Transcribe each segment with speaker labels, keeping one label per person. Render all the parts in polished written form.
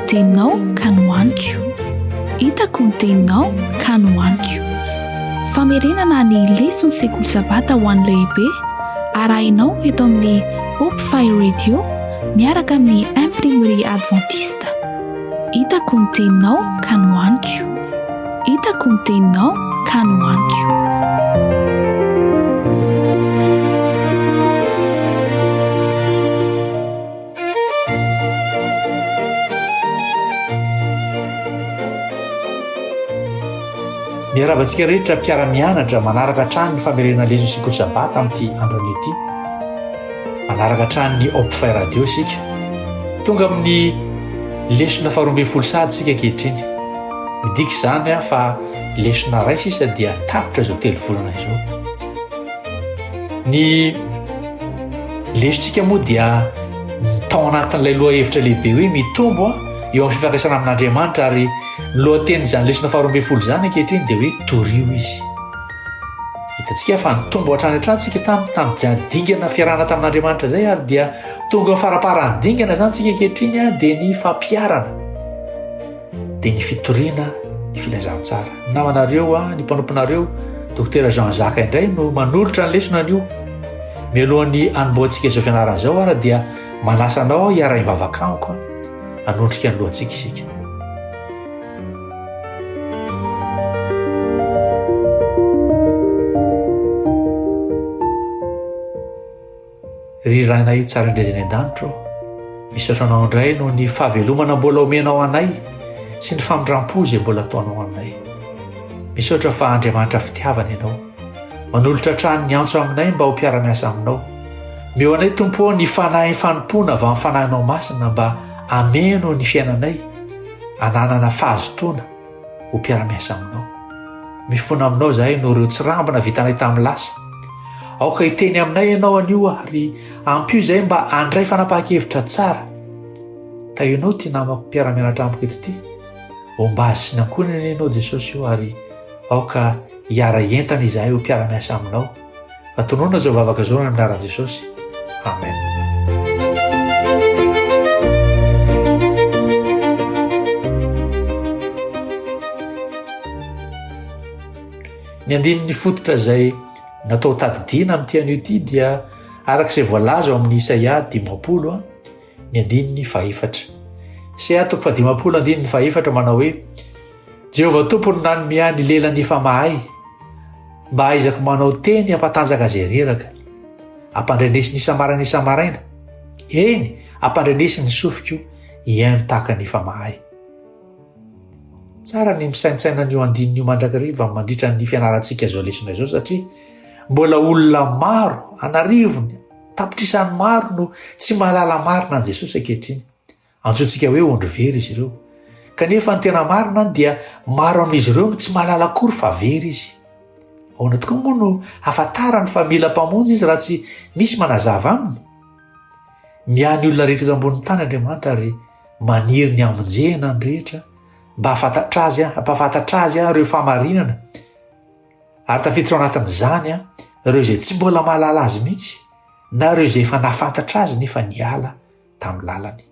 Speaker 1: teninao ka nohaniko, hitako ny teninao ka nohaniko. Famerenana ny lesona sekoly sabata ho an'ny lehibe arahinao eto amin'ny Hope Fire Radio miaraka amin'ny imprimerie adventiste. Hitako ny teninao ka nohaniko, hitako ny teninao ka nohaniko.
Speaker 2: Miaravantsika rehetra mpiara-mianatra manaraka hatrany ny famerenana lesona sekoly sabata amin'ity andro ity. Manaraka hatrany ny Hope Fire Radio isika. Tonga amin'ny lesona 12 sika ankehitriny. Midika izany fa lesona ray sisa dia tapitra izao 3 volana izao. Ny lesontsika moa dia tao anatin'ilay loha hevitra lehibe hoe mitombo eo amin'ny fifandraisana amin'Andriamanitra, ary lohateny izany lesona 12 zany ankehitriny dia hoe torio izy. Hitantsika fa nitombo hatrany hatransika tamin'ny dingana fiarahana tamin'Andriamanitra zay, ary dia tonga faraparany dingana zany tsika ankehitriny dia ny fampiarana, dia ny fitoriana, ny filazantsara. Namanareo ny mpanomponareo Dr Jean-Jacques indray no manolotra ny lesona anio. Mialohan'ny anomboantsika izao fianarana izao ary dia manasa anao hiara hivavaka amiko hanondrika ny lohantsika isika. Riranay tsara indrezany an-danitro, misaotra anao indray no ny fahavelomana mbola omenao anay sy ny famindram-po izay mbola ataonao aminay. Misaotra fa Andriamanitra fitiavana ianao, manolotra hatrany ny antso aminay mba ho mpiara-miasa aminao. Meo anay tompo ny fanahy fanompona avy amin'ny fanahinao masina mba ameno ny fiainanay, ananana fahazotoana ho mpiara-miasa aminao. Mifona aminao zahay no ireo tsirambina vitanay tamin'ny lasa. Aoka hiteny aminay ianao anio ary ampio izay mba andray fanapahan-kevitra tsara. Ta ianao ty namako mpiara-mianatra amiko eto ty, mba azy sy nankonana ianao Jesosy io, ary aoka hiara entana izahay ho mpiara-miasa aminao. Fa tonoana zao vavaka zao amin'ny anaran'i Jesosy. Amen. Ny andinin'ny fototra izay natao tadidiana amin'ity anio ity dia arak'izay voalaza ao amin'ny Isaia 10, ny andininy 4. Isaia 10:4 manao hoe: Jehovah tompony nanomea ny lelany efa mahay, mba haizako manao teny hampatanjaka zay reraka, hampandrenesy ny isamarana isamaraina, eny hampandrenesy ny sofiko iaino tahaka ny efa mahay. Tsara ny misaintsaina an'io andininy io mandrakariva mandritra ny fianarantsika zao lesona izao, satria mbola olona maro anarivony tapitrisany maro no tsy mahalala marina an' Jesosy ankehitriny. Antsointsika hoe ondry very izy ireo, kanefa ny tena marina dia maro amin'izy ireo no tsy mahalala akory fa very izy. Ahoana tokoa moa no hafantarany fa mila mpamonjy izy raha tsy misy manazava aminy? Miany olona rehetra eto ambonin'ny tany Andriamanitra ary maniry ny amonjena ny rehetra mba hampafantatra azy ireo famarinana, ary tafiditra ao anatin'izany ireo izay tsy mbola mahalala azy mihitsy, na ireo izay efa nafantatra azy nefa niala tamin'ny lalany.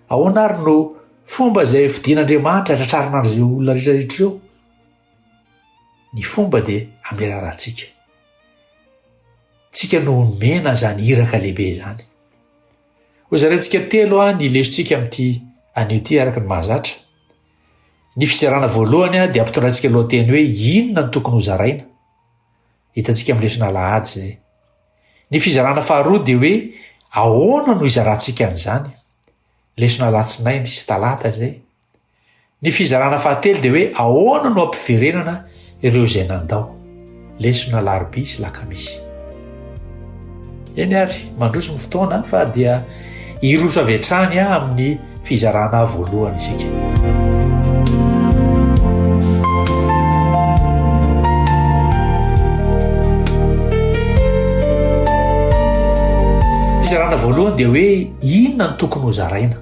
Speaker 2: Ahoana ary no fomba izay fidian'Andriamanitra tratrarina an'ireo olona rehetrarehetra ireo? Ny fomba dia amin'ny alalantsika. Tsika no mena zany iraka lehibe zany. Ho zarantsika telo ny lesontsika amin'ity anio ity araka ny mahazatra. Ny fizarana voalohany dia ampitondrantsika lohateny hoe inona no tokony ho zaraina. Hitantsika amin'ny lesona Lahady zay. Ny fizarana faharoa dia hoe ahoana no izarantsika an'izany. Lesona Alatsinainy sy Talata zay. Ny fizarana fahatelo dia hoe ahoana no ampiverenana ireo izay nandao. Lesona Larobia sy Lakamisy. Eny ary mandroso ny fotoana fa dia hiroso avy hatrany amin'ny fizarana voalohany isika. Fizarana voalohany dia hoe inona no tokony ho zaraina.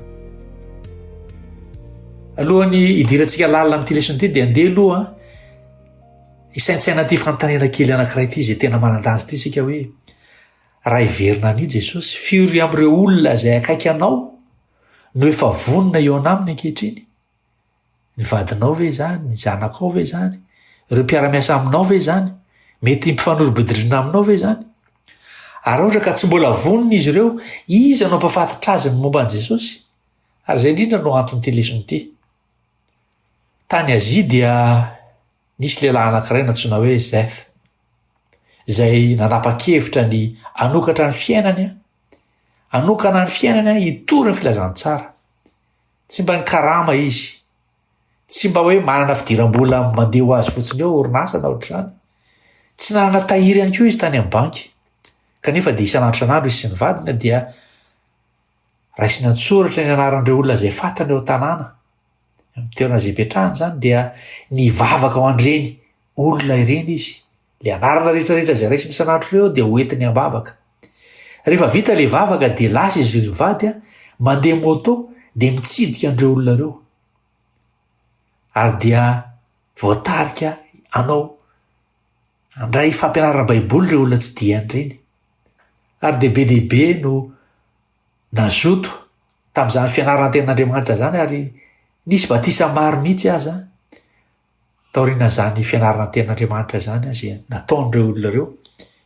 Speaker 2: Alohan'ny hidirantsika lalina amin'ity lesona ity dia andeha aloha isaintsaina ity fanontaniana kely anankiray ity izay tena manan-danja ity sika hoe raha hiverina an'io Jesosy, firy amin'ireo olona izay akaiky anao no efa vonina eo anaminy ankehitriny. Ny vadinao ve zany, ny zanakao ve zany, ireo mpiara-miasa aminao ve zany, mety mpifanoro-bidirina aminao ve zany. Ary ohatra ka tsy mbola vonina izy ireo, iza no ampafantatra azy ny momba an' Jesosy. Ary zay indrindra no antony ty lesony ity. Tany Azia dia nisy lehilahy anankiray natsoina hoe Zef, izay nanapa-kevitra ny anokatra ny fiainany, anokana ny fiainany hitory ny filazantsara. Tsy mba ny karama izy, tsy mba hoe manana fidiram-bola mandeha ho azy fotsiny eo orinasa na ohatr'izany. Tsy nanana tahiry ihany koa izy tany amin'ny banky, kanefa dia isan'andro isan'andro izy sy ny vadina dia raisiny an-tsoratra ny anaran'ireo olona izay fantany eo an-tanàna. Amin'ny toerana izay ipetrahany zany dia nivavaka ho an'ireny olona ireny izy. Le anarana rehetrarehetra izay raisiny isan'andro ireo dia hoentiny ambavaka. Rehefa vita le vavaka dia lasa izy vady mandeha moto dia mitsidika an'ireo olona ireo. Ary dia voatarika anao andray fampianarana baiboly ireo olona tsy diany ireny. Ary dia be dehibe no nazoto tamin'izany fianarana ten'Andriamanitra zany, ary nisy batisa maro mihitsy aza taoriana zany fianarana ten'Andriamanitra zany azy nataon'ireo olona ireo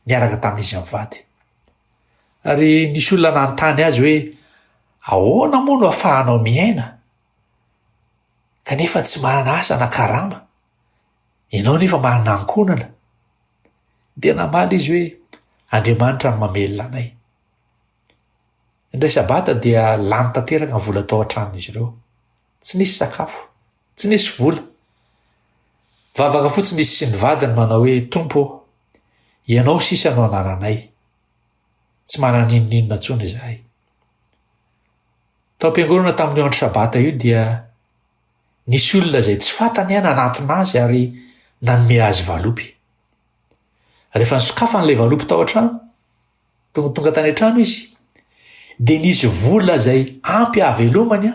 Speaker 2: niaraka tamin'izy mivady. Ary nisy olona nanontany azy hoe ahoana moa no ahafahanao miaina kanefa tsy manana asa na karama, ianao nefa manana ankonana. Dia namaly izy hoe Andriamanitra no mamelona anay. Indray sabata dia lany tanteraka ny vola tao an-tranon'izy ireo. Tsy nisy sakafo, tsy nisy vola. Vavaka fotsiny izy sy ny vadiny manao hoe Tompo, ianao sisa no anananay. Tsy manana inon'inona intsony izahay. Tao am-piangonana tamin'ny andro sabata io dia nisy olona izay tsy fantany nanatona azy ary nanome azy valopy. Rehefa nisokafany ilay valopy tao an-trano, tonga tany an-trano izy, dia nisy vola izay ampy havelomany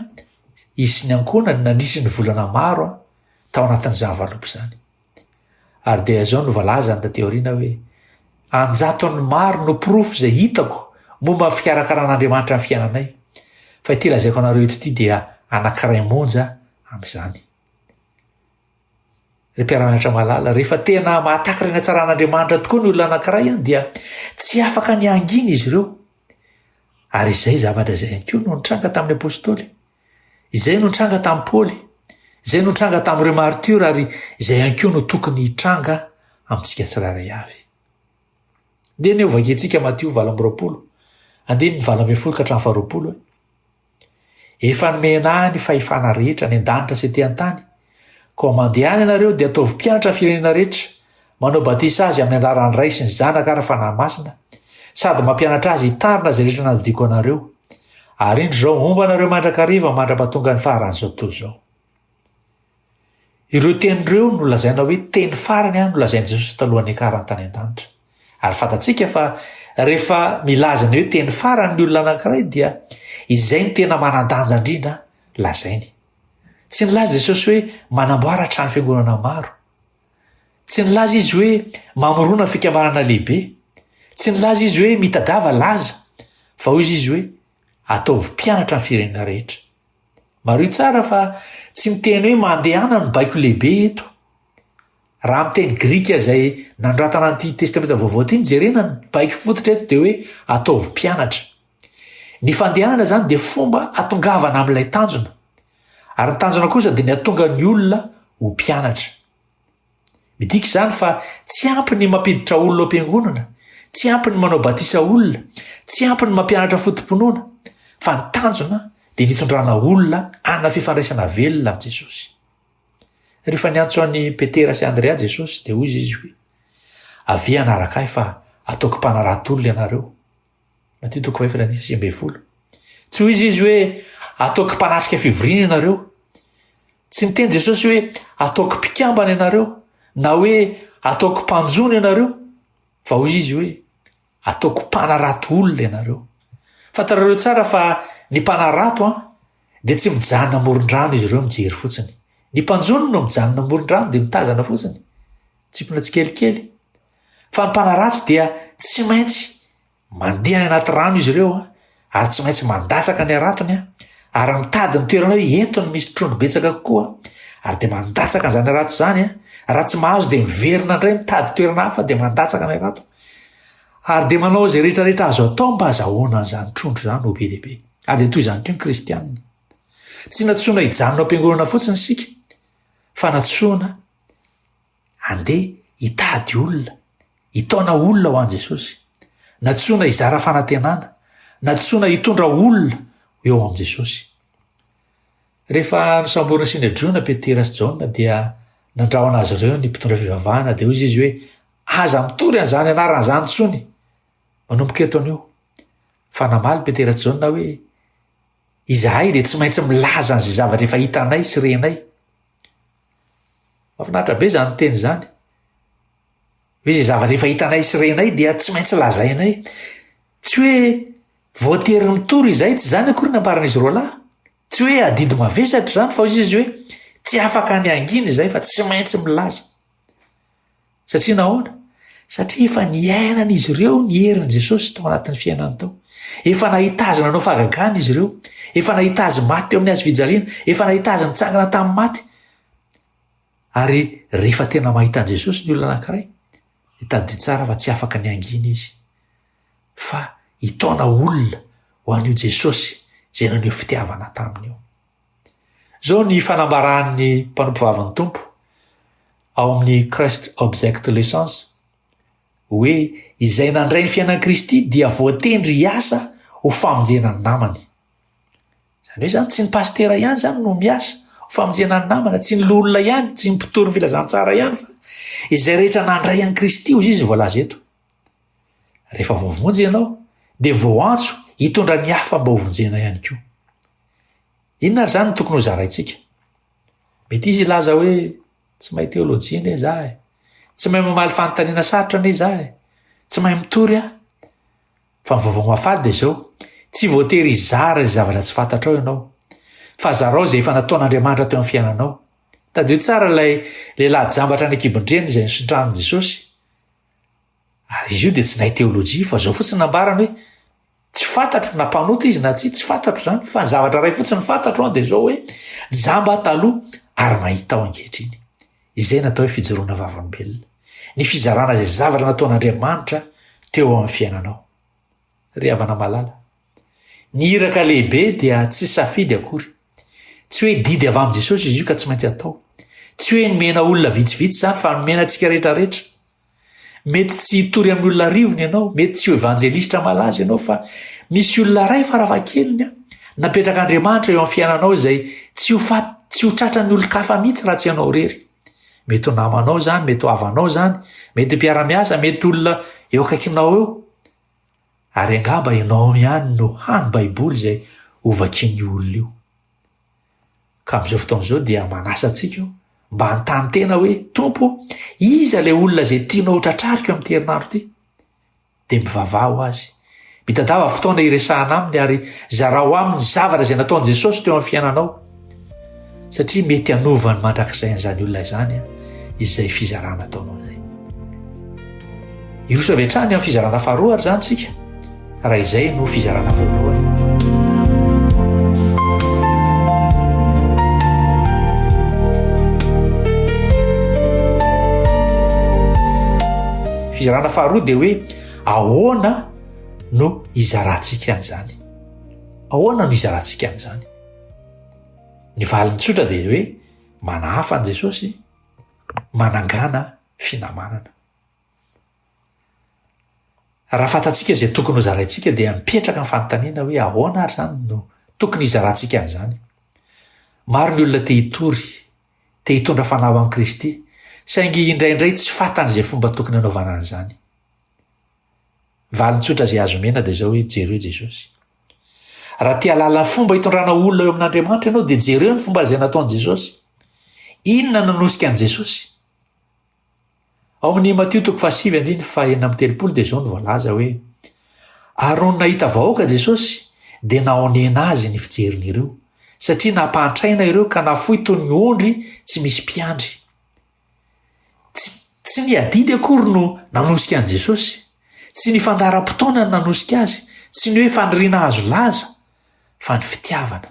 Speaker 2: izy sy ny ankonany na nisy ny volana maro tao anatin'izany valopy izany. Ary dia izao no voalaza ny taty aoriana hoe anjatony maro no porofo izay hitako momba ny fikarakarana ny fiainanay. Fa ity lazaiko anareo eto ity dia anankiray monja amin'izany. Ry mpiara-mianatra malala, rehefa tena mahataka ireny hatsaran'Andriamanitra tokoa ny olona anankiray dia tsy afaka niangina izy ireo. Ary izay zavatra izay ihany koa no nitranga tamin'ny apôstôly, izay no nitranga tamin'ny Paoly, izay no nitranga tamin'ireo martyra, ary izay ihany koa no tokony hitranga amintsika tsirairay avy. Dia ny ovakentsika Matio 7:20, andininy 7:10 ka hatramin'ny 20. Efa nomena ny fahefana rehetra ny an-danitra sy ety an-tany, koa mandehany ianareo dia ataovy mpianatra firenena rehetra, manao batisa azy amin'ny anaran'ny Ray sy ny Zanaka ary fanahy masina, sady mampianatra azy hitarina izay rehetra nadidiko anareo. Ary indro izao omba anareo mandrakariva mandra-pahatonga ny faharan'izao tontolo izao. Ireo tenin'ireo no lazaina hoe teny farany no lazainy Jesosy talohan'ny hiakarany tany an-danitra. Ary fantatsika fa rehefa milaza ny hoe teny farany ny olona anankiray dia izay ny tena manan-danja indrindra lazainy. Tsy nilaza Jesosy hoe manamboara trano fiangonana maro. Tsy nilaza izy hoe mamorona fikambanana lehibe. Tsy nilaza izy hoe mitadava laza, fa hoy izy hoe ataovy mpianatra ny firenena rehetra. Maro tsara fa tsy miteny hoe mandehana no baiko lehibe eto. Raha amin'ny teny Grika izay nanoratana an'ity testamenta vaovao ity ny jerena ny baiko fototra eto dia hoe ataovy mpianatra. Ny fandehanana zany dia fomba atongavana amin'ilay tanjona. Ary ny tanjona kosa dia ny atonga ny olona ho mpianatra. Midika izany fa tsy ampy ny mampiditra olona am-piangonana, tsy ampy ny manao batisa olona, tsy ampy ny mampianatra fotom-pinoana, fa ny tanjona dia nitondrana olona hanana fifandraisana velona amin'i Jesosy. Rehefa niantso an'i Petera sy Andrea Jesosy dia hoy izy hoe avy anaraka ahy fa ataoko mpanarato-olona ianareo. Mateo 5:20. Tsy hoy izy hoe ataoko mpanatrika fivoriana ianareo. Tsy niteny Jesosy hoe ataoko mpikambana ianareo na hoe ataoko mpanjona ianareo, fa hoy izy hoe ataoko mpanarato olona ianareo. Fantarareo tsara fa ny mpanarato dia tsy mijanona amoron-drano izy ireo mijery fotsiny. Ny mpanjona no mijanona amoron-drano dia mitazana fotsiny, tsipona tsikelikely. Fa ny mpanarato dia tsy maintsy mandeha any anaty rano izy ireo, ary tsy maintsy mandatsaka ny aratony ary mitady ny toerana hoe entony misy trondro-betsaka kokoa ary de mandatsaka n'zany rato zany a raha tsy mahazo de miverina indray mitady toerana hafa de mandatsaka ny rato ary de manao zay rehetrarehetra azo atao mba azahoana n'zany trondro zany ho be dehibe ary de toy izany koa ny kristianina tsy natsoina hijanona am-piangonana fotsiny sika fa natsoina andeha hitady olona hitaona olona ho an' Jesosy natsoina hizara fanantenana natsoina hitondra olona eo am' Jesosy. Rehefa nosamborina Sinedriona Petera sy Jaona dia nandrahona azy ireo ny mpitondra fivavahana de hoy izy hoe aza mitory an'izany anarana zany tsony manomboka eto anio fa namaly Petera sy Jaona hoe izahay de tsy maintsy milaza an'izay zavatra efa hitanay sy renay. Mahafinaritra be zany teny zany hoe izay zavatra efa hitanay sy renay dia tsy maintsy lazainay tsy hoe voatery mitory izay tsy zany akory nambaran'izy roa lahy tsy hoe adidy mavesatra zany fa izy hoe tsy afaka ny anginy izay fa tsy maintsy milaza satria nahoana satria efa niainan'izy ireo ny herin'i Jesosy tao anatin'ny fiainany tao efa nahita azy nanao fahagagana izy ireo efa nahita azy maty teo amin'ny azy fijaliana efa nahita azy nitsangana tamin'ny maty ary rehefa tena mahita an' Jesosy ny olona anankiray hitadio tsara fa tsy afaka ny anginy izy fa hitaona olona ho an'io Jesosy zay naneho fitiavana tamin'io. Zao ny fanambaran'ny mpanompovavan'ny tompo ao amin'ny Christ Object Lessons hoe izay nandray ny fiainan'i Kristy dia voatendry hiasa ho famonjena ny namany. Zany hoe zany tsy ny pastera ihany zany no miasa ho famonjena ny namana, tsy ny lolona ihany, tsy ny mpitory ny filazantsara ihany fa izay rehetra nandray an'i Kristy hozy izy voalaza eto. Rehefa voavonjy ianao de voantso hitondra ny hafa mba hovonjena ihany koa. Inona ary zany no tokony ho zaraintsika? Mety izy ilaza hoe tsy mahay teolojia ane zahay, tsy mahay mamaly fanontaniana sarotra ane zahay, tsy mahay mitory aho. Fa ny vaovao mahafaly de zao, tsy voatery hizara izay zavatra tsy fantatrao ianao, fa zarao izay efa nataon'Andriamanitra teo amin'ny fiainanao. Tadio tsara ilay lehilahy jambatra any Kibondreny izay nisontranon Jesosy. Ary izy io de tsy nahay teolojia fa zao fotsiny nambarany hoe tsy fantatro na mpanota izy na tsy fantatro zany fa ny zavatra ray fotsiny fantatro de zao hoe jamba taloha ary mahita ao ankehitriny. Izay natao hoe fijoroana vavolombelona, ny fizarana izay zavatra nataon'Andriamanitra teo amin'ny fiainanao. Ry havana malala, ny iraka lehibe dia tsy safidy akory, tsy hoe didy avy amin' Jesosy izy io ka tsy maintsy atao, tsy hoe nomena olona vitsivitsy zany fa nomena antsika rehetrarehetra. Mety tsy hitory amin'ny olona rivony ianao, mety tsy ho evanjelistra malaza ianao fa misy olona ray farafahakeliny napetraka Andriamanitra eo amin'ny fiainanao izay tsy ho tratran'ny olon-kafa mihitsy raha tsy ianao rery. Mety ho namanao zany, mety ho havanao zany, mety mpiara-miasa, mety olona eo akaikinao eo. Ary angamba ianao ihany no hany baiboly izay hovakin'ny olona io. Ka amin'izao fotoan'izao dia manasa antsika io mba hantany tena hoe tompo, iza le olona zay tianao tratrariko amin'ny herinandro ty? De mivavaha ho azy. Mitadava fotoana iresahana aminy ary zarao aminy zavatra izay nataon'i Jesosy teo amin'ny fiainanao. Satria mety hanovany mandrakizay an'izany olona izany izay fizarana ataonao izay. Iroso avy hatrany amin'ny fizarana faharoa ary zany tsika. Raha izay no fizarana voalohany. Fizarana faharoa dia hoe ahoana no hizarantsika an'izany. Ahoana no hizarantsika an'izany? Ny valiny tsotra dia hoe manahafa an' Jesosy, manangana finamanana. Raha fantatsika izay tokony ho zaraintsika dia mipetraka ny fanontaniana hoe ahoana ary zany no tokony hizarantsika an'izany. Maro ny olona te hitory, te hitondra fanahy amin'i Kristy, saingy indraindray tsy fantany izay fomba tokony hanaovana an'izany. Valiny tsotra izay azo mena dia zao hoe jereo Jesosy. Raha tia halala ny fomba hitondrana olona eo amin'Andriamanitra ianao dia jereo ny fomba izay nataon'i Jesosy. Inona nanosika an'i Jesosy? Ao amin'ny Mateo 7:9-13 dia zao ny voalaza hoe ary noho nahita vahoaka Jesosy dia naonena azy ny fijerin'ireo satria nampahantraina ireo ka nafoy toy ny ondry tsy misy mpiandry. Tsy ny adidy akory no nanosika an'i Jesosy, tsy ny fandaharam-potoana no nanosika azy, tsy ny hoe faniriana azo laza fa ny fitiavana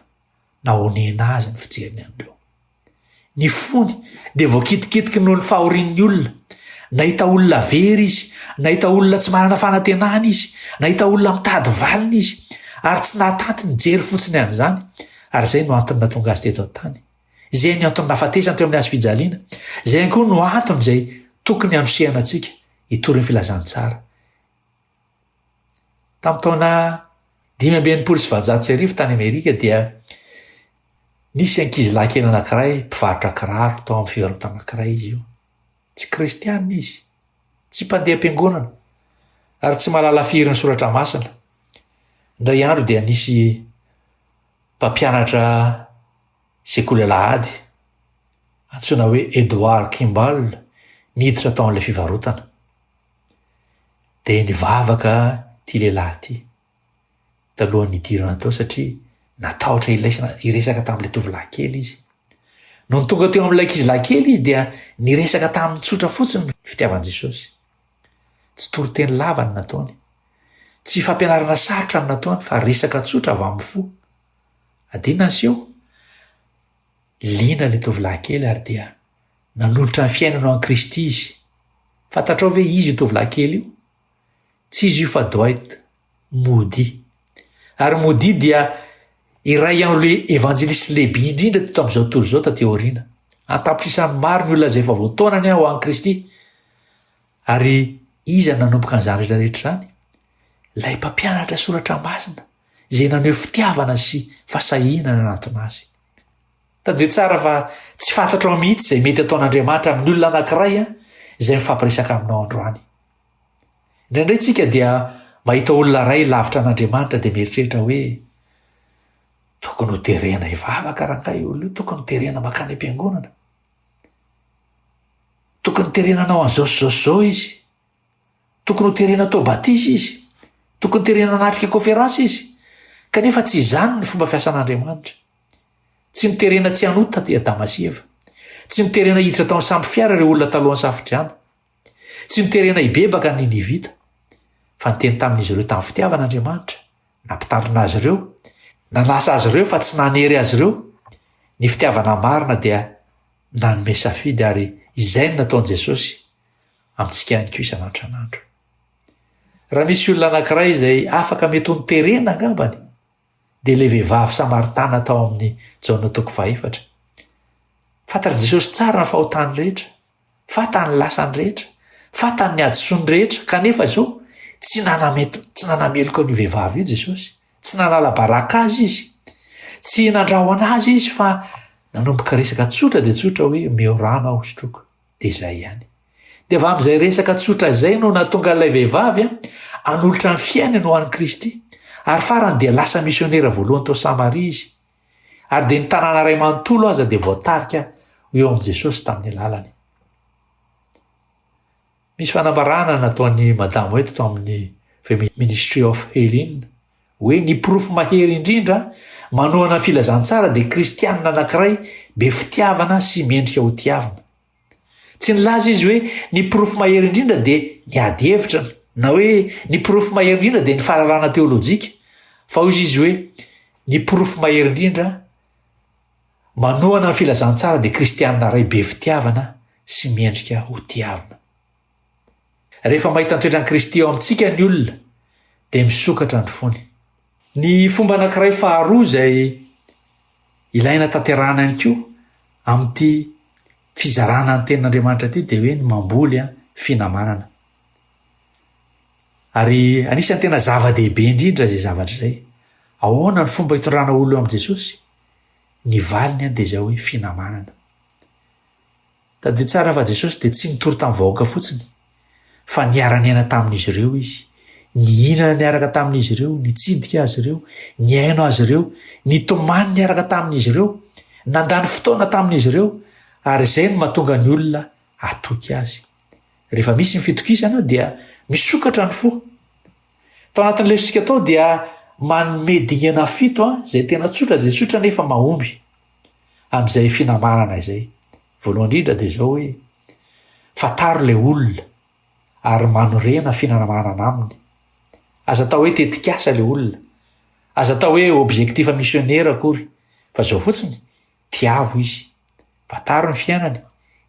Speaker 2: na honena azy ny fijeriny an'ireo. Ny fony de voakitikitiky noho ny fahorian'ny olona, nahita olona very izy, nahita olona tsy manana fanantenana izy, nahita olona mitady valina izy, ary tsy nahatanty nijery fotsiny an'izany, ary zay no antony natonga azy teto an-tany. Zay ny antony nafatesany teo amin'ny azy fijaliana, zay koa no antony zay tokony anosehana antsika hitory ny filazantsara. Tamin'ny taona 520 tany Amerika dia nisy ankizilahy kely anankiray mpivarotra kiraro tao amin'ny fivarotana anankiray izy io. Tsy kristianina izy, tsy mpandeha am-piangonana, ary tsy mahalala firy ny soratra masina. Indray andro dia nisy mpampianatra sekoly lahady antsoina hoe Edouard Kimball niditra tao amin'ilay fivarotana. Dia nivavaka ty lehilahy ty talohan'ny idirana tao satria natahotra iresaka tamin'ilay tovolahy kely izy. No tonga teo amin'ilay ankizilahy kely izy dia niresaka tamin'ny tsotra fotsiny ny fitiavan'i Jesosy. Tsy toriteny lava ny nataony, tsy fampianarana sarotra ny nataony, fa resaka tsotra avy amin'ny fo. Adinona sy eo, liana ilay tovolahy kely ary dia nanolotra ny fiainana ao an'i Kristy izy. Fantatrao ve izy io tovolahy kely io? Tsy izy io fa Dwight Moody. Ary Moody dia iray amin'ilay evanjelisty lehibe indrindra teto amin'izao tontolo izao taty aoriana. Antapitrisan'ny maro ny olona izay efa voataonany ao an'i Kristy. Ary iza nanomboka an'izany rehetrarehetra zany? Ilay mpampianatra soratra masina izay naneho fitiavana sy fasahiana anatona azy. Tadio tsara fa tsy fantatrao mihitsy izay mety ataon'Andriamanitra amin'ny olona anankiray izay mifampiresaka aminao androany. Indraindray tsika dia mahita olona ray lavitra an'Andriamanitra dia mieritreritra hoe tokony ho terena hivavaka rahankay olona io, tokony terena makany am-piangonana, tokony terena anao an'izao sy zao izy, tokony ho terena atao batisy izy, tokony terena anatrika konferansy izy. Kanefa tsy izany ny fomba fiasan'Andriamanitra. Tsy miterena tsy hanota taty Damasieva, tsy miterena hiditra tao amin'ny samby fiara ireo olona talohan'ny safitriana, tsy miterena hibebaka ny Nivita, fa niteny tamin'izy ireo tamin'ny fitiavan'Andriamanitra, nampitandrina azy ireo, nanasa azy ireo fa tsy nanery azy ireo. Ny fitiavana marina dia nanome safidy, ary izay no nataon'i Jesosy amintsika ihany koa isan'andro isan'andro. Raha misy olona anankiray izay afaka mety ho niterena angambany, dia ilay vehivavy Samaritana tao amin'ny Jaona 4. Fantatra Jesosy tsara ny fahotany rehetra, fantany lasany rehetra, fantany ny adosony rehetra, kanefa izao tsy nanameloka ny vehivavy io Jesosy, tsy nanala baraka azy izy, tsy nandrahoana azy izy, fa nanomboka resaka tsotra dia tsotra hoe meo rano aho sotroko, dia izay ihany. Dia avy amin'izay resaka tsotra izay no natonga ilay vehivavy hanolotra ny fiainany ho an'i Kristy, ary farany dia lasa misionera voalohany tao Samaria izy, ary dia ny tanàna ray manontolo aza dia voatarika eo amin'i Jesosy tamin'ny lalany. Misy fanambarana nataon'ny madamo eto tao amin'ny Ministry of Healing hoe ny porofo mahery indrindra manohana ny filazantsara dia kristianina anankiray be fitiavana sy mendrika ho tiavana. Tsy nilaza izy hoe ny porofo mahery indrindra dia ny ady hevitra, na hoe ny porofo mahery indrindra dia ny fahalalana teolojika, fa hoy izy hoe ny porofo mahery indrindra manohana ny filazantsara dia kristianina ray be fitiavana sy mendrika ho tiavana. Rehefa mahita ny toetran'i Kristy ao amintsika ny olona dia misokatra ny fony. Ny fomba anankiray faharoa izay ilaina tanterahana ihany koa amin'ity fizarana ny tenin'Andriamanitra ity dia hoe ny mamboly finamanana. Ary anisan'ny tena zava-dehibe indrindra izay zavatra izay. Ahoana ny fomba hitondrana olona amin'i Jesosy? Ny valiny dia izao hoe finamanana. Tadio tsara fa Jesosy dia tsy nitory tamin'ny vahoaka fotsiny, fa niara-niaina tamin'izy ireo izy, nihinana niaraka tamin'izy ireo, nitsidika azy ireo, niaino azy ireo, nitomany niaraka tamin'izy ireo, nandany fotoana tamin'izy ireo, ary izay no mahatonga ny olona atoky azy. Rehefa misy ny fitokisana dia misokatra ny fo. Tao anatin'ilay sika tao dia manome dingana 7 izay tena tsotra dia tsotra nefa mahomby amin'izay finamarana izay. Voalohany indrindra dia izao hoe fataro ilay olona ary manorena finamarana aminy. Aza atao hoe tetikasa ilay olona, aza atao hoe objectif missionnaire akory, fa zao fotsiny tiavo izy, vataro ny fiainany,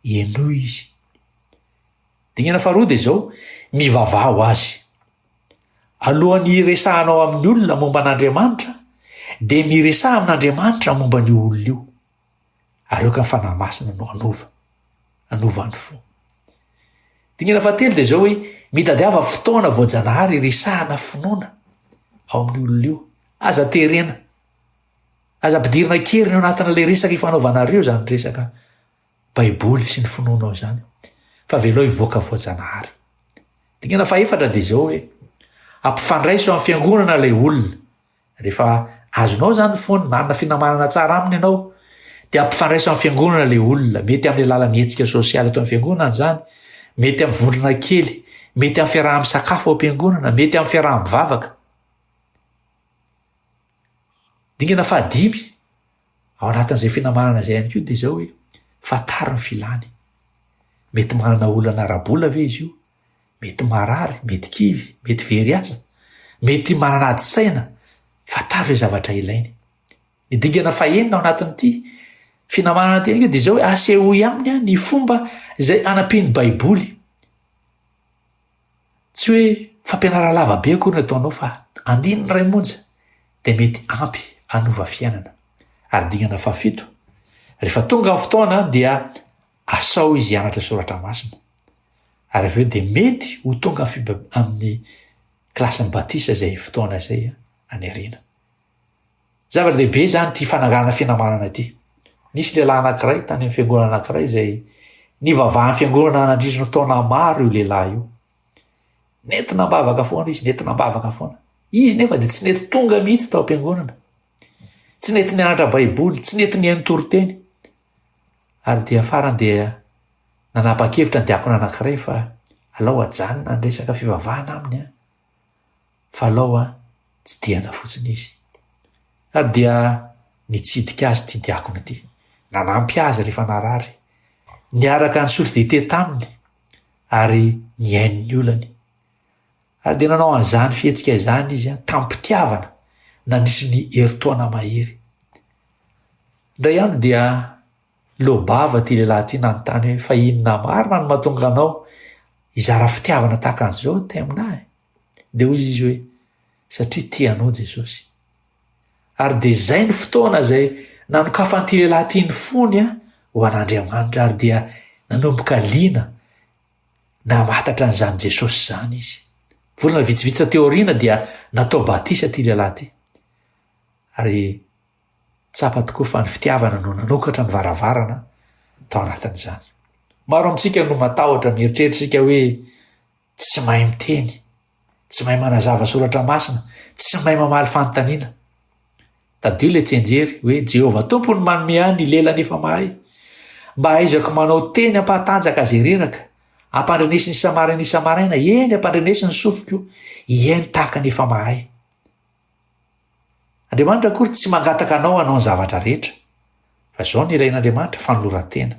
Speaker 2: eno izy. Dingana faharoa de zao mivavah ho azy. Alohan'ny resahanao amin'ny olona momba an'Andriamanitra, de miresaha amin'Andriamanitra momba ny olona io. Ary eo ka nyfanahy masina no anova ny fo. Dingana fahatelo de zao hoe mitadiava fotoana voajanahary resahana finoana ao amin'ny olona io. Aza terena, aza ampidirina keriny ao anatin'le resaka ifanaovanareo zany resaka baiboly sy ny finoanao zany, fa velao hivoaka voajanahary. Dingana fahaefatra de zao hoe ampifandraiso amin'ny fiangonana ilay olona. Rehefa azonao zany foany manana finamanana tsara aminy ianao, de ampifandraiso amin'ny fiangonana ilay olona, mety amin'ny alalan'ny hetsika sosialy atao amin'ny fiangonana zany, mety amin'ny vondrona kely, mety amin'ny fiaraha-misakafo ao am-piangonana, mety amin'ny fiaraha-mivavaka. Dingana fahadimy ao anatin'izay finamanana zay ihany koa de zao hoe fataro ny filany. Mety manana olana arabola ve izy io, mety marary, mety kivy, mety very aza, mety manana ady saina, fataro zay zavatra ilainy. Ny dingana fahenina ao anatin'ity finamanana ty ihany koa de zao hoe asehoy aminy ny fomba zay anampiny baiboly. Tsy hoe fampianara lavabe akory ny ataonao fa andiny ray monja de mety ampy anova fiainana. Ary dingana fahafito, rehefa tonga ny fotoana dia asao izy hianatra soratra masina. Ary aveo de mety ho tonga amin'ny klasin'ny batisa zay fotoana zay any arena. Zava-dehibe zany ty fananganana finamanana ty. Nisy lehilahy anankiray tany amin'ny fiangonana anankiray zay nivavahan'ny fiangonana nandritra taona maro io lehilahy io. Nentina mbavaka foana izy, nentina mbavaka foana. Izy nefa de tsy nety tonga mihitsy tao am-piangonana. Tsy nety nianatra baiboly, tsy nety nihaino toroteny. Ary dia farany dia nanapa-kevitra ny diakona anankiray fa alao ajanona ny resaka fivavahana aminy fa alao tsy diana fotsiny izy. Ary dia nitsidika azy ty diakona ty, nanampy azy rehefa narary, niaraka ny source dite taminy ary nihaino ny olany. Ary dia nanao an'izany fihetsika izany izy tampitiavana nandrisy ny heritaona mahery. Ndray andro dia lobava ty lehilahy ty nanontany hoe fa inona marina no mahatonga anao hizara fitiavana tahaka an'izao ty aminahy? De hoy izy hoe satria tianao Jesosy. Ary de zay ny fotoana zay nanokafan'ity lehilahy ty ny fony ho an'Andriamanitra, ary dia nanomboka liana namatatra an'izany Jesosy zany izy. Volana vitsivitsy teoriana dia natao batisa ty lehilahy ty. Ary tsapa tokoa fa ny fitiavana no nanokatra ny varavarana tao anatin'izany. Maro amintsika no matahotra mieritreritsika hoe tsy mahay miteny, tsy mahay manazava soratra masina, tsy mahay mamaly fanontaniana. Tadio le tsenjery hoe Jehovah tompony manome any lela nefa mahay, mba aizako manao teny ampahatanjaka azy reraka, ampandrenesi ny samaraina, eny ampandrenesi ny sofiko, ieny tahaka nefa mahay. Andriamanitra akory tsy mangataka anao ny zavatra rehetra, fa zao ny ilain'Andriamanitra fanoloran-tena.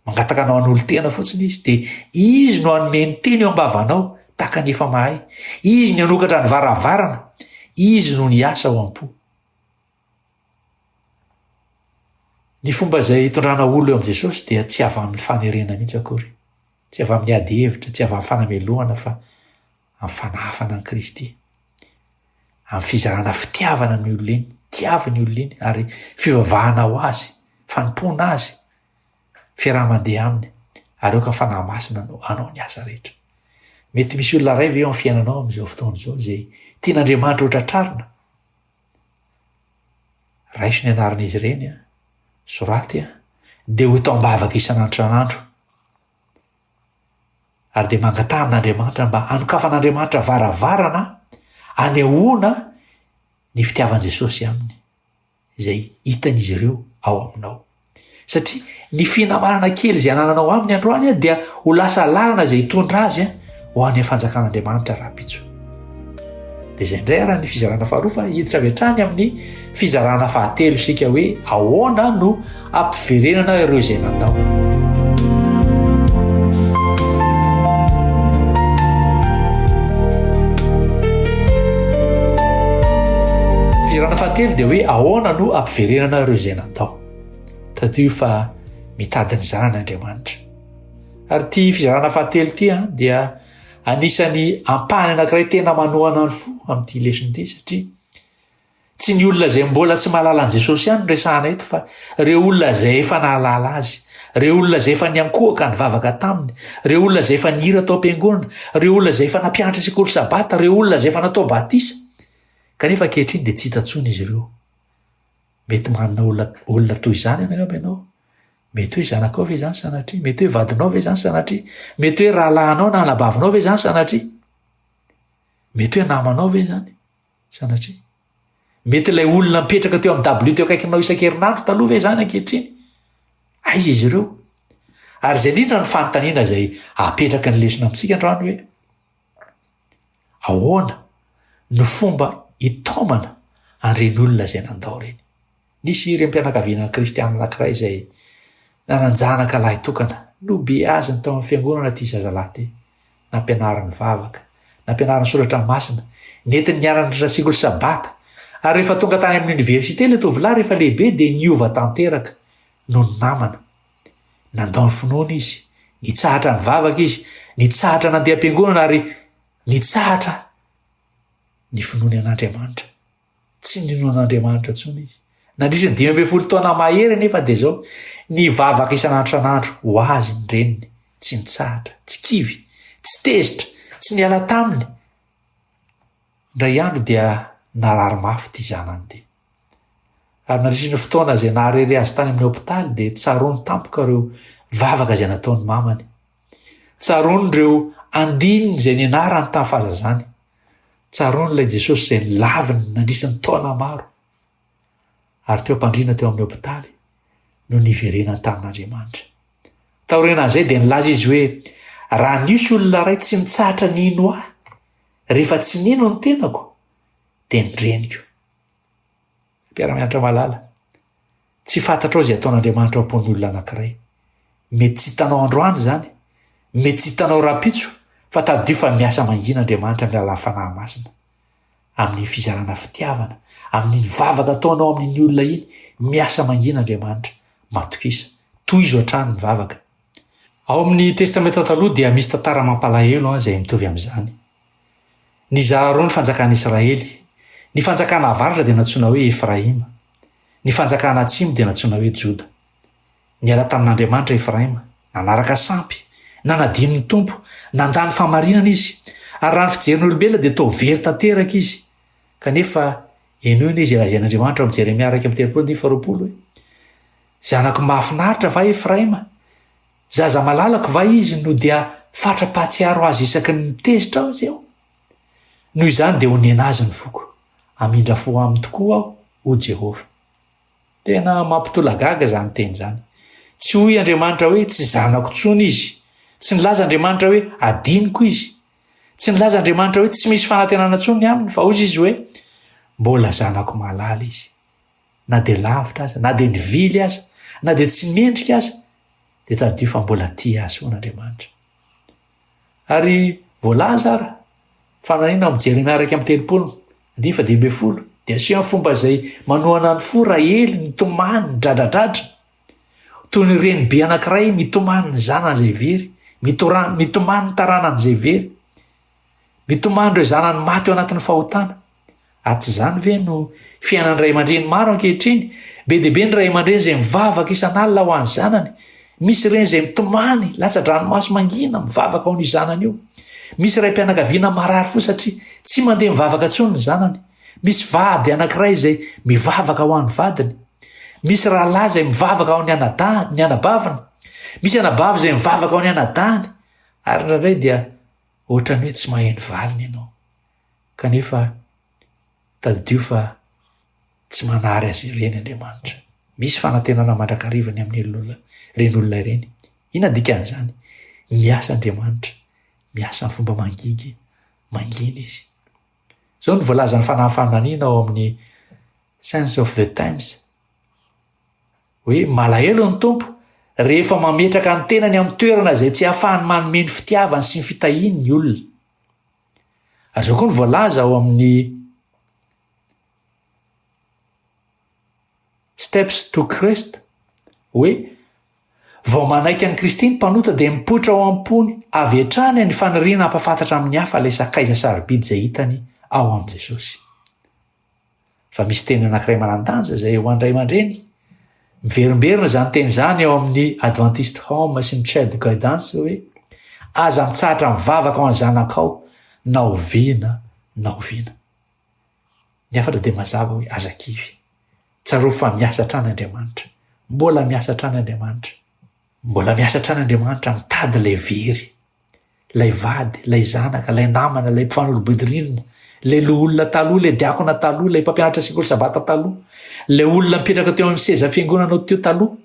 Speaker 2: Mangataka anao an'olo tena fotsiny izy, de izy no anome ny teny eo ambavanao tahaka nefa mahay. Izy ny anokatra ny varavarana, izy no ny asa ao am-po. Ny fomba zay hitondrana olo eo am' Jesosy dia tsy avy amin'ny fanerena mihitsy akory, tsy avy amin'ny ady hevitra, tsy avy amin'ny fanameloana, fa amin'ny fanahafana an' Kristy, amin'ny fizarana fitiavana ny olona iny, tiavy ny olona iny, ary fivavahana ho azy, fanompona azy, fiaraha-mandeha aminy, ary eo ka fanahy masina anao ny asa rehetra. Mety misy olona ray ve eo amin'ny fiainanao amin'izao fotoana izao zay tian'Andriamanitra hotratrarina. Raiso ny anaran'izy ireny soraty de ho tao mbavaka isan'andro. Ary de mangataha amin'Andriamanitra mba anokafan'Andriamanitra varavarana anehoana ny fitiavan' Jesosy aminy, izay hitan'izy ireo ao aminao. Satria ny finamanana kely izay anananao aminy androany dia ho lasa lalana izay hitondra azy ho any fanjakan'Andriamanitra rahampitso. De zay indray raha ny fizarana faharoa, fa hiditra avy hatrany amin'ny fizarana fahatelo isika hoe ahoana no ampiverenana ireo izay natao. Fizarana fahatelo fahatelo dia hoe ahoana no ampiverenana ireo izay nandao tadio fa mitadiny zanan'Andriamanitra. Ary ty fizarana fahatelo ty dia anisany ampahany anankiray tena manohana ny fo amin'ity lesony ity satria tsy ny olona izay mbola tsy mahalala an' Jesosy ihany no resahana eto fa ireo olona izay efa nahalala azy, ireo olona izay efa niankohaka nivavaka taminy, ireo olona izay efa nihira tao am-piangonana, ireo olona izay efa nampianatra sekoly sabata, ireo olona izay efa natao batisa. Kanefa ankehitriny dia tsy hita intsony izy ireo. Mety manana olona toy izany angamba ianao. Mety hoe zanakao ve izany sanatria? Mety hoe vadinao ve izany sanatria? Mety hoe rahalahinao na anabavinao ve izany sanatria? Mety hoe namanao ve izany sanatria? Mety ilay olona mipetraka teo amin'ny W teo akaikinao isan-kerinandro taloha ve izany ankehitriny? Aiza izy ireo? Ary izay indrindra ny fanontaniana izay apetraka ny lesona amintsika androany hoe ahoana ny fomba hitaomana an'ireny olona izay nandao ireny? Nisy rem-pianakaviana kristiana anankiray izay nananjanaka lahy tokana no be azy ny tao amin'ny fiangonana ty zazalahy ty, nampianarany vavaka, nampianarany soratra masina, nentiny niara-nydritra sekoly sabata. Ary rehefa tonga tany amin'ny oniversite ilay tovolahy rehefa lehibe dia niova tanteraka no ny namana. Nandao ny finoana izy, nitsahatra ny vavaka izy, nitsahatra nandeha am-piangonana ary nitsahatra ny finoany an'Andriamanitra. Tsy ninoan'Andriamanitra intsony izy. Nandrisa 12 taona mahery nefa dia zao nivavaka isan'andro san'andro ho azy ny reniny, tsy nitsahatra, tsy kivy, tsy tezitra, tsy niala taminy. Indray andro dia narary mafy ty zanany ty. Ary nandrisa ny fotoana izay naharery azy tany amin'ny hôpitaly dia tsaroany tampoka ireo vavaka izay nataony mamany. Tsaroany ireo andininy izay nianarany tamin'ny fahazazany. Tsaroany ilay Jesosy izay nilaviny nandrisa ny taona maro. Ary teo ampandriana teo amin'ny hôpitaly no niverenany tamin'Andriamanitra. Taorenan'izay dia nilaza izy hoe raha nisy olona ray tsy nitsahatra nino ahy rehefa tsy nino ny tenako dia nidreniko. Mpiara-mianatra malala, tsy fantatrao izay ataon'Andriamanitra ao am-pon'ny olona anankiray. Mety tsy hitanao androany izany, mety tsy hitanao rapitso, fa tadio fa miasa mangina Andriamanitra amin'ny alalan'ny fanahy masina, amin'ny fizarana fitiavana, amin'ny vavaka ataonao amin'iny olona iny, miasa mangina Andriamanitra, matokisa, toy izo hatrany ny vavaka. Ao amin'ny testamenta taloha dia misy tantara mampalahelo izay mitovy amin'izany. Nizara roa ny fanjakana Israely. Ny fanjakana avaratra dia natsoina hoe Efraima. Ny fanjakana atsimo dia natsoina hoe Joda. Niala tamin'Andriamanitra Efraima, nanaraka sampy, nanadino ny tompo, nandany famarinana izy, ary raha ny fijerin'olombelona dia tao very tanteraka izy. Kanefa enoina izy ilazain'Andriamanitra amin'ny Jeremia 1:30 hoe zanako mahafinaritra va Efraima? Zaza malalako va izy no dia fatra-pahatsiaro azy isaky ny mitezitra azy aho? Noho izany dia honena azy ny foko, amindra fo aminy tokoa aho, o Jehova. Tena mampitolagaga izany teny izany. Tsy hoy Andriamanitra hoe tsy zanako tsony izy. Tsy nilaza Andriamanitra hoe adiniko izy. Tsy nilaza Andriamanitra hoe tsy misy fanantenana tsony aminy, fa hozy izy hoe mbola zanako malala izy. Na dia lavitra aza, na dia nivily aza, na dia tsy mendrika aza, dia tadio fa mbola tia azy hono Andriamanitra. Ary voalaza ara, fananina amin'ny Jeremia 1:30 dia aseho ny fomba izay manohana ny fo Rahely mitomany ny dradradradra. Toy ny reny be anankiray mitomany ny zanany izay very, mitomany ny taranany izay very, mitomany ireo zanany maty eo anatin'ny fahotana. Ary tsy izany ve no fiainan'ny ray aman-dreny maro ankehitriny? Be dia be ny ray aman-dreny izay mivavaka isan'alina ho an'ny zanany. Misy ireny izay mitomany latsa-dranomaso mangina mivavaka ho ny zanany io. Misy ray mpianakaviana marary fo satria tsy mandeha mivavaka intsony ny zanany. Misy vady anankiray izay mivavaka ho an'ny vadiny. Misy rahalahy izay mivavaka ho ny anabaviny. Misy anabavy izay mivavaka ho ny anadahany. Ary indraindray dia ohatrany hoe tsy mahay ny valiny ianao. Kanefa tadidio fa tsy manary azy ireny Andriamanitra. Misy fanantenana mandrakarivany amin'ny reny olona ireny. Ina dikan'izany? Miasa Andriamanitra, miasa ny fomba mangina izy. Zao ny voalazany fanahy fananiana ao amin'ny Signs of the Times. Hoe malahelo ny tompo rehefa mametraka ny tenany amin'ny toerana izay tsy ahafahany manome ny fitiavany sy ny fitahiany ny olona. Ary zao koa ny voalaza ao amin'ny steps to Christ hoe vao manaiky any Kristy ny mpanota dia mipoitra ao am-pony avy hatrany ny faniriana hampafantatra amin'ny hafa ilay sakaiza sarobidy izay hitany ao amin'i Jesosy. Fa misy teny anankiray manan-danja izay ho andray aman-dreny miverimberina izany teny izany ao amin'ny Adventist Home sy ny Child Guidance hoe aza mitsahatra mivavaka ao any zanakao na oviana na oviana. Ny afatra dia mazava hoe aza kivy. Tsarao fa miasa hatrany Andriamanitra. Mbola miasa hatrany Andriamanitra. Mbola miasa hatrany Andriamanitra mitady ilay very, ilay vady, ilay zanaka, ilay namana, ilay mpifanolo-bodirindrina, ilay olona taloha, ilay diakona taloha, ilay mpampianatra sekoly sabata taloha, ilay olona mipetraka teo amin'ny seza fiangonana teo taloha.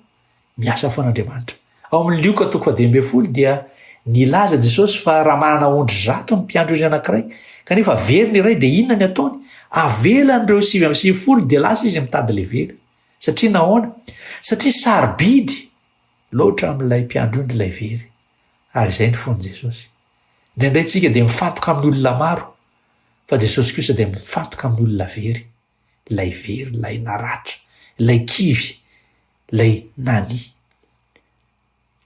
Speaker 2: Miasa foan'Andriamanitra. Ao amin'ny Lioka 12 dia nilaza Jesosy fa raha manana ondry 100 ny mpiandro izy anankiray kanefa very ny iray dia inona ny ataony? Avelan'ireo 9 dia lasa izy mitady ilay very. Satria nahoana? Satria sarobidy loatra amin'ilay mpiandro ilay very. Ary izay ny fon'i Jesosy. Indraindray tsika dia mifantoka amin'ny olona maro, fa Jesosy kosa dia mifantoka amin'ny olona very. Ilay very, ilay naratra, ilay kivy, ilay nani.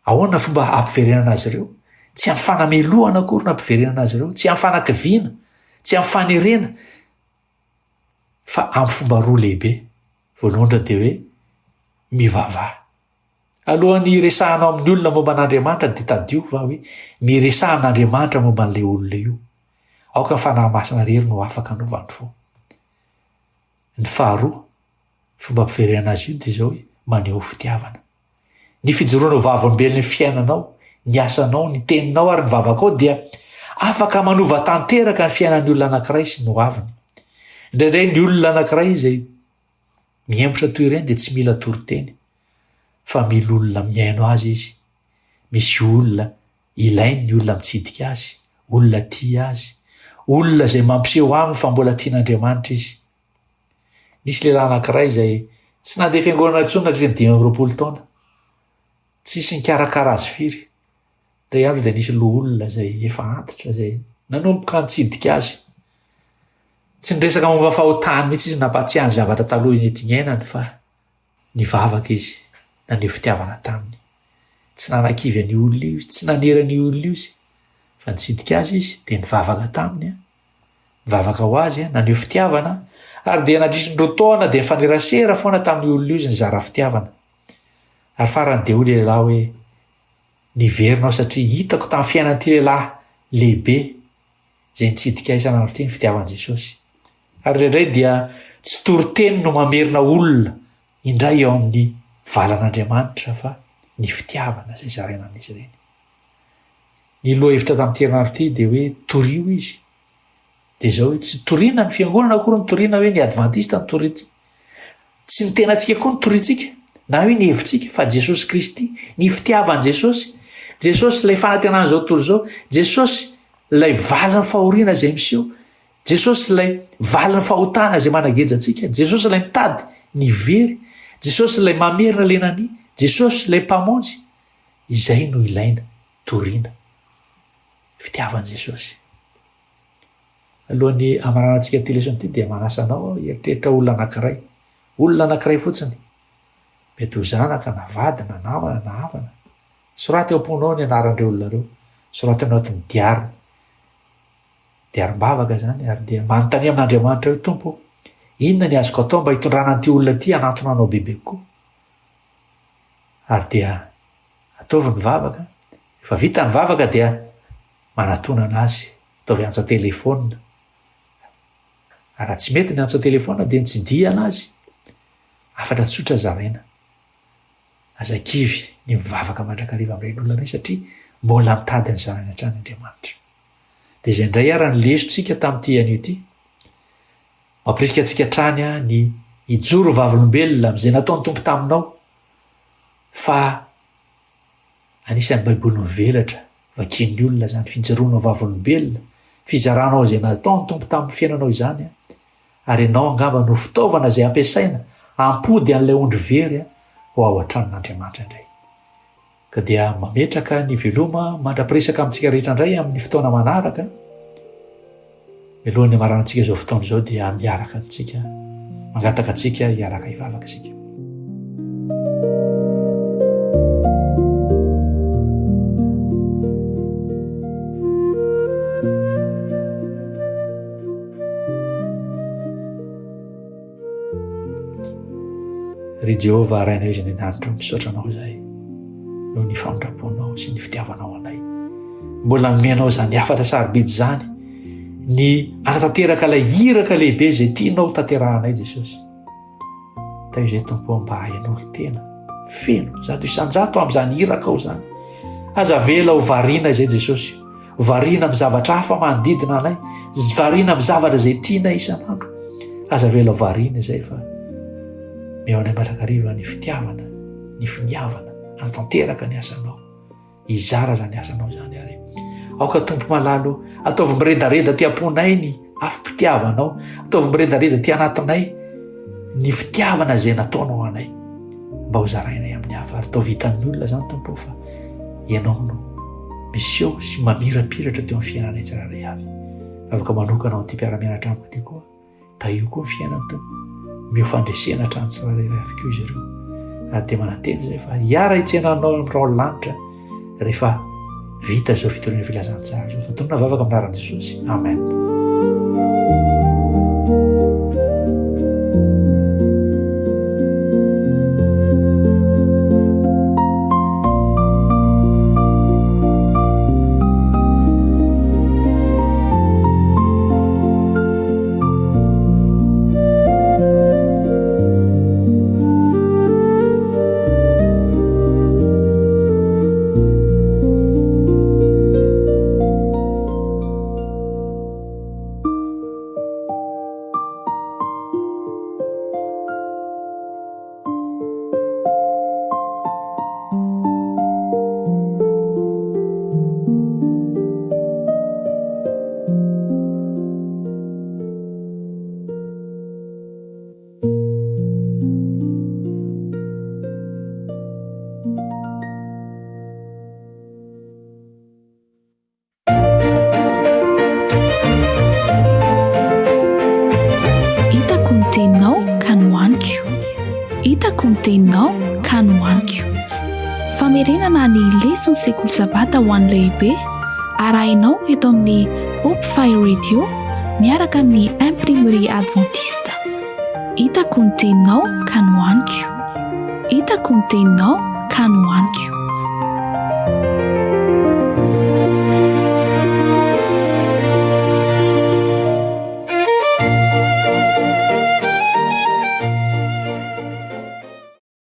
Speaker 2: Ahoana fomba hampiverenana azy ireo? Tsy amin'ny fanamelohana akory na hampiverenana azy ireo, tsy amin'ny fanakiviana, tsy amin'ny fanerena, fa amin'ny fomba roa lehibe. Voalohany dia hoe mivavaha. Alohan'ny resahanao amin'ny olona momba an'Andriamanitra dia tadiova hoe miresahan'Andriamanitra momba an'ilay olona io. Aoka ny fanahy masina rery no afaka anovany fo. Ny faharoa, fomba hampiverenana azy io dia izao hoe maneho fitiavana. Ny fijoroanao vavolombelon'ny fiainanao, ny asanao, ny teninao ary ny vavakao dia afaka manova tanteraka ny fiainan'ny olona anankiray sy ny hoaviny. Indraindray ny olona anankiray izay miembotra toy ireny dia tsy mila toriteny, fa mila olona miaino azy izy. Misy olona ilainy ny olona mitsidika azy, olona tia azy, olona izay mampiseho aminy fa mbola tian'Andriamanitra izy. Nisy lehilahy anankiray izay tsy nandeha fiangonana intsony hatria ny 25 taona. Tsisy nikarakara azy firy. Ray andro dia nisy olona izay efa antitra izay nanomboka nitsidika azy. Tsy niresaka momba fahotany mihitsy izy nampatsiahany zavatra taloha nentin'ny ainany fa nivavaka izy, naneho fitiavana taminy. Tsy nanan-kivy an'io olona io izy, tsy nanera an'io olona io izy, fa nitsidika azy izy dia nivavaka taminy. Nivavaka ho azy, naneho fitiavana, ary dia nandrisindreo taona dia nifanerasera foana tamin'ny olona io izy nizara fitiavana. Ary farany dia hoy lehilahy hoe niverinao satria hitako tamin'ny fiainan'ity lehilahy lehibe izay nitsidika isan'andro ity ny fitiavan'i Jesosy. Ary indraindray dia tsy toriteny no mamerina olona indray eo amin'ny valan'Andriamanitra fa ny fitiavana izay zaraina amin'izy ireny. Ny loha-hevitra tamin'ity herinandro ity dia hoe torio izy. Dia izao hoe tsy toriana ny fiangonana akory ny toriana hoe ny Adventista ny torintsika. Tsy ny tenantsika koa ny torintsika. Na hoe ny hevitsika fa Jesosy Kristy, ny fitiavan'i Jesosy, Jesosy ilay fanantenana izao tontolo izao, Jesosy ilay valin'ny fahoriana izay miseho, Jesosy ilay valin'ny fahotana izay managejantsika, Jesosy ilay mitady ny very, Jesosy ilay mamerina lenany, Jesosy ilay mpamonjy, izay no ilaina toriana. Fitiavan'i Jesosy. Alohan'ny hamaranantsika ty lesona ity dia manasa anao eritreritra olona anankiray fotsiny. Mety ho zanaka na vady na namana na havana. Soraty eo am-ponao ny anaran'ireo olona ireo. Soraty anatin'ny diarim-bavaka zany ary dia manontany amin'Andriamanitra hoe Tompo, inona ny azoko atao mba hitondrana an'ity olona ity hanantona anao bebe koa. Ary dia ataovy ny vavaka. Efa vita ny vavaka dia manatona anazy. Ataovy antso telefônina. Raha tsy mety ny antso telefônina dia nitsidia anazy. Afatra tsotra zaraina. Azakivy ny mivavaka mandrakariva amin'ireny olona ireny satria mbola mitady ny zanany hatrany Andriamanitra. Dia izay indray ary ny lesontsika tamin'ity anio ity. Mampirisika antsika hatrany ny hijoro vavolombelona amin'izay nataony Tompo taminao. Fa anisan'ny Baiboly mivelatra vakian'ny olona zany fijoroanao vavolombelona, fizaranao izay nataony Tompo tamin'ny fiainanao izany. Ary ianao angamba no fitaovana izay ampiasaina hampody an'ilay ondry very ho ao an-tranon'Andriamanitra indray. Ka dia mametraka ny veloma mandra-piresaka amintsika rehetra indray amin'ny fotoana manaraka. Mialohan'ny hamaranantsika izao fotoana izao dia miaraka antsika, mangataka antsika hiaraka hivavaka isika. ry Jehovah araina izy ny an-danitra misaotra anao izay noho ny famindraponao sy ny fitiavanao anay. Mbola mianao zany afatra sarobidy zany ny anatanteraka ilay iraka lehibe izay tianao tanterahanay Jesosy. Ta izay tompo mba hain'olo tena feno zato isanjato amin'izany iraka ao zany. Aza vela ho variana izay Jesosy, variana amin'ny zavatra hafa manodidina anay, variana amin'ny zavatra izay tiana isan'andro. Aza vela ho variana izay fa meonay mandrakariva ny fitiavana, ny finiavana, anatanteraka ny asanao, izara zany asanao zany ary. Aoka tompo malalo, ataovy miredareda ty amponay ny afi-pitiavanao, ataovy miredareda ty anatinay ny fitiavana izay nataonao anay, mba ho zarainay amin'ny hafa ary tao vitan'ny olona zany tompo fa ianao no miseo sy mamirapiratra teo amin'ny fiainanay tsiraray avy. Afaka manokana ao ty mpiara-mianatra amiko ty koa, da io koa ny fiainany tompo, miofandresena hatrany tsiraray avy koa izy ireo. Ary dia mananteny zay fa hiara hitsenanao amin'ny rao lanitra rehefa vita zao fitoriana filazantsara zao. Fa tonona vavaka amin'ny anaran'i Jesosy. Amen.
Speaker 1: Hitako ny teninao ka nohaniko. Famerenana ny lesona sekoly sabata ho an'ny lehibe arahinao eto amin'ny Hope Fire Radio miaraka amin'ny imprimerie adventiste. Hitako ny teninao ka nohaniko. Hitako ny teninao ka nohaniko.